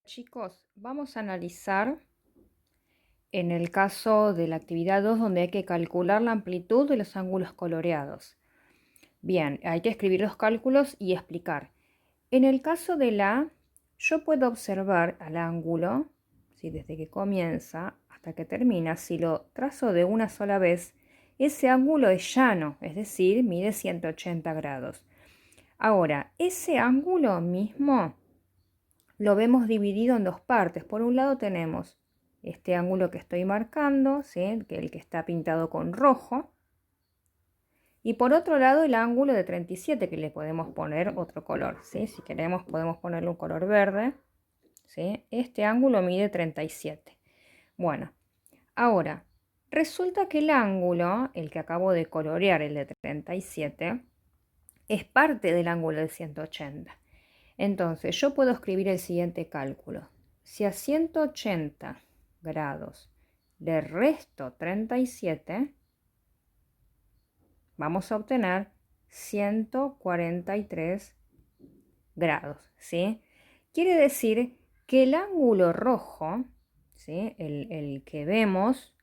Chicos, vamos a analizar en el caso de la actividad 2 donde hay que calcular la amplitud de los ángulos coloreados. Bien, hay que escribir los cálculos y explicar. En el caso de la, yo puedo observar al ángulo, ¿sí? Desde que comienza hasta que termina, si lo trazo de una sola vez, ese ángulo es llano, es decir, mide 180 grados. Ahora, ese ángulo mismo lo vemos dividido en dos partes. Por un lado tenemos este ángulo que estoy marcando, ¿sí? El que está pintado con rojo. Y por otro lado el ángulo de 37, que le podemos poner otro color, ¿sí? Si queremos podemos ponerle un color verde, ¿sí? Este ángulo mide 37. Bueno, ahora, resulta que el ángulo, el que acabo de colorear, el de 37, es parte del ángulo de 180. Entonces, yo puedo escribir el siguiente cálculo. Si a 180 grados le resto 37, vamos a obtener 143 grados, ¿sí? Quiere decir que el ángulo rojo, ¿sí? El que vemos,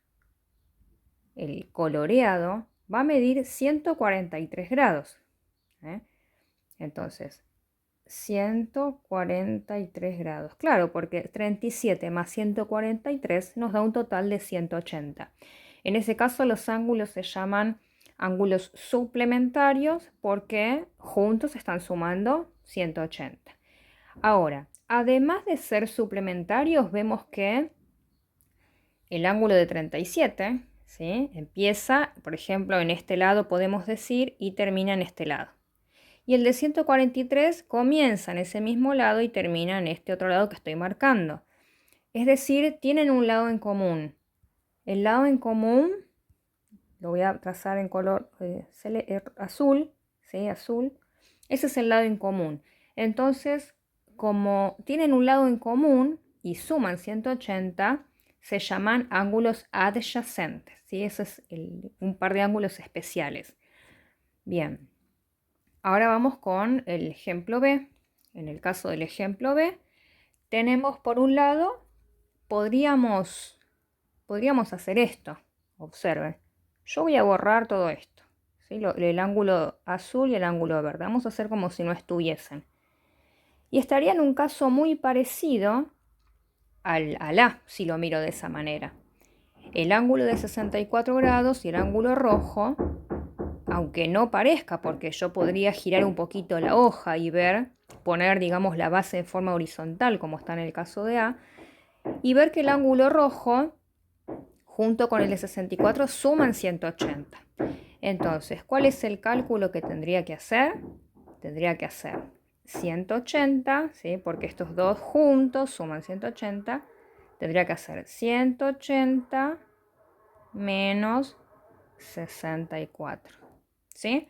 el coloreado, va a medir 143 grados, ¿eh? Entonces, 143 grados. Claro, porque 37 más 143 nos da un total de 180. En ese caso los ángulos se llaman ángulos suplementarios porque juntos están sumando 180. Ahora, además de ser suplementarios, vemos que el ángulo de 37, ¿sí? Empieza, por ejemplo, en este lado podemos decir y termina en este lado. Y el de 143 comienza en ese mismo lado y termina en este otro lado que estoy marcando. Es decir, tienen un lado en común. El lado en común lo voy a trazar en color azul, ¿sí? Azul. Ese es el lado en común. Entonces, como tienen un lado en común y suman 180, se llaman ángulos adyacentes, ¿sí? Ese es un par de ángulos especiales. Bien. Ahora vamos con el ejemplo B. En el caso del ejemplo B, tenemos por un lado, podríamos hacer esto. Observen. Yo voy a borrar todo esto, ¿sí? El ángulo azul y el ángulo verde. Vamos a hacer como si no estuviesen. Y estaría en un caso muy parecido al A, si lo miro de esa manera. El ángulo de 64 grados y el ángulo rojo, aunque no parezca, porque yo podría girar un poquito la hoja y poner, digamos, la base de forma horizontal, como está en el caso de A, y ver que el ángulo rojo, junto con el de 64, suman 180. Entonces, ¿cuál es el cálculo que tendría que hacer? Tendría que hacer 180, ¿sí? Porque estos dos juntos suman 180. Tendría que hacer 180 menos 64. ¿Sí?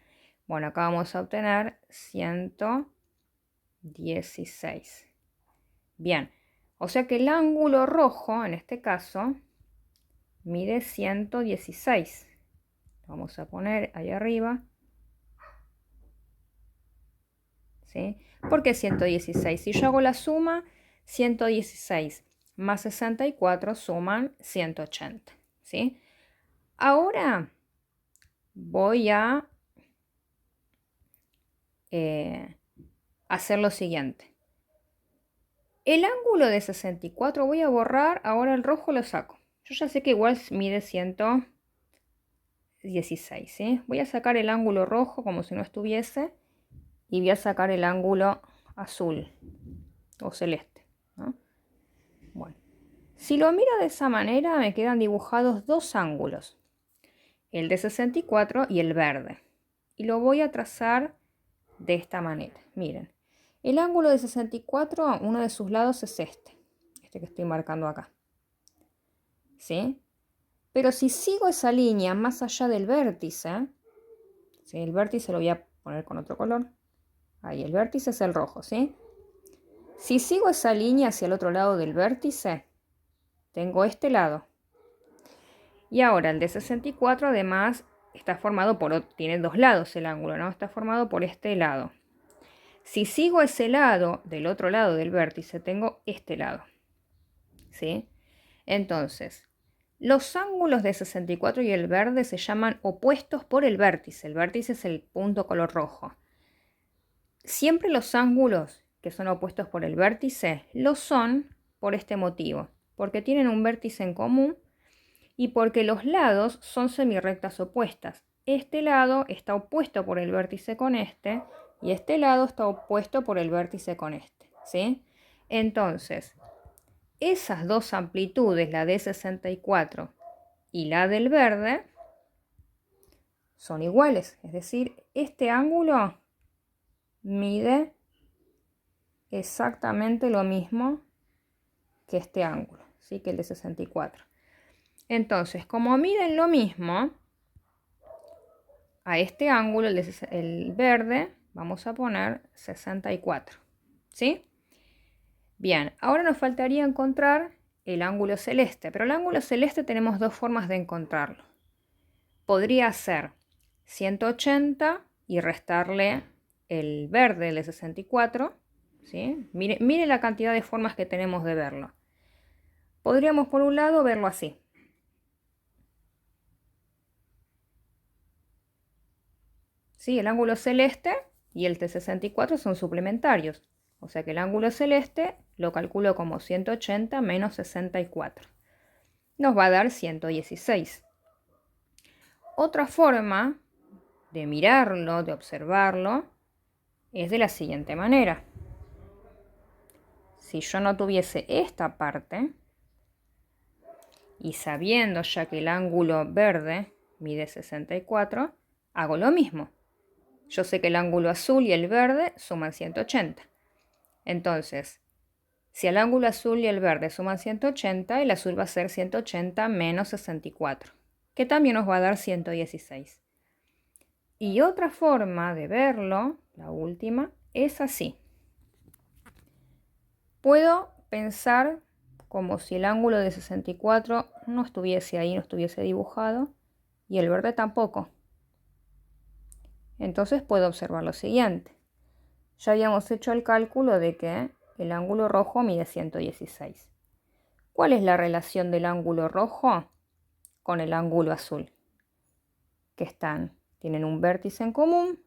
Bueno, acá vamos a obtener 116. Bien, o sea que el ángulo rojo, en este caso, mide 116. Vamos a poner ahí arriba. ¿Sí? ¿Por qué 116? Si yo hago la suma, 116 más 64 suman 180. ¿Sí? Ahora voy a hacer lo siguiente. El ángulo de 64 voy a borrar, ahora el rojo lo saco. Yo ya sé que igual mide 116, ¿sí? Voy a sacar el ángulo rojo como si no estuviese y voy a sacar el ángulo azul o celeste, ¿no? Bueno, si lo miro de esa manera me quedan dibujados dos ángulos, el de 64 y el verde. Y lo voy a trazar de esta manera. Miren, el ángulo de 64, uno de sus lados es este que estoy marcando acá. ¿Sí? Pero si sigo esa línea más allá del vértice, ¿sí? El vértice lo voy a poner con otro color. Ahí, el vértice es el rojo, ¿sí? Si sigo esa línea hacia el otro lado del vértice, tengo este lado. Y ahora el de 64 además está formado tiene dos lados el ángulo, ¿no? Está formado por este lado. Si sigo ese lado, del otro lado del vértice, tengo este lado, ¿sí? Entonces, los ángulos de 64 y el verde se llaman opuestos por el vértice. El vértice es el punto color rojo. Siempre los ángulos que son opuestos por el vértice lo son por este motivo, porque tienen un vértice en común y porque los lados son semirrectas opuestas. Este lado está opuesto por el vértice con este y este lado está opuesto por el vértice con este, ¿sí? Entonces, esas dos amplitudes, la de 64 y la del verde, son iguales. Es decir, este ángulo mide exactamente lo mismo que este ángulo, ¿sí? Que el de 64. Entonces, como miden lo mismo, a este ángulo, el verde, vamos a poner 64, ¿sí? Bien, ahora nos faltaría encontrar el ángulo celeste, pero el ángulo celeste tenemos dos formas de encontrarlo. Podría ser 180 y restarle el verde del de 64, ¿sí? Mire la cantidad de formas que tenemos de verlo. Podríamos por un lado verlo así. ¿Sí? El ángulo celeste y el de 64 son suplementarios. O sea que el ángulo celeste lo calculo como 180 menos 64. Nos va a dar 116. Otra forma de mirarlo, de observarlo, es de la siguiente manera. Si yo no tuviese esta parte, y sabiendo ya que el ángulo verde mide 64, hago lo mismo. Yo sé que el ángulo azul y el verde suman 180. Entonces, si el ángulo azul y el verde suman 180, el azul va a ser 180 menos 64, que también nos va a dar 116. Y otra forma de verlo, la última, es así. Puedo pensar como si el ángulo de 64 no estuviese ahí, no estuviese dibujado, y el verde tampoco. Entonces puedo observar lo siguiente. Ya habíamos hecho el cálculo de que el ángulo rojo mide 116. ¿Cuál es la relación del ángulo rojo con el ángulo azul? Que tienen un vértice en común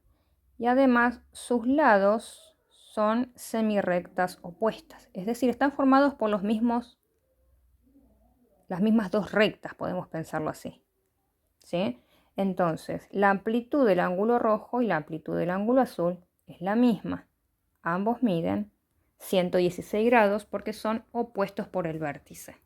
y además sus lados son semirrectas opuestas. Es decir, están formados por las mismas dos rectas, podemos pensarlo así, ¿sí? Entonces, la amplitud del ángulo rojo y la amplitud del ángulo azul es la misma. Ambos miden 116 grados porque son opuestos por el vértice.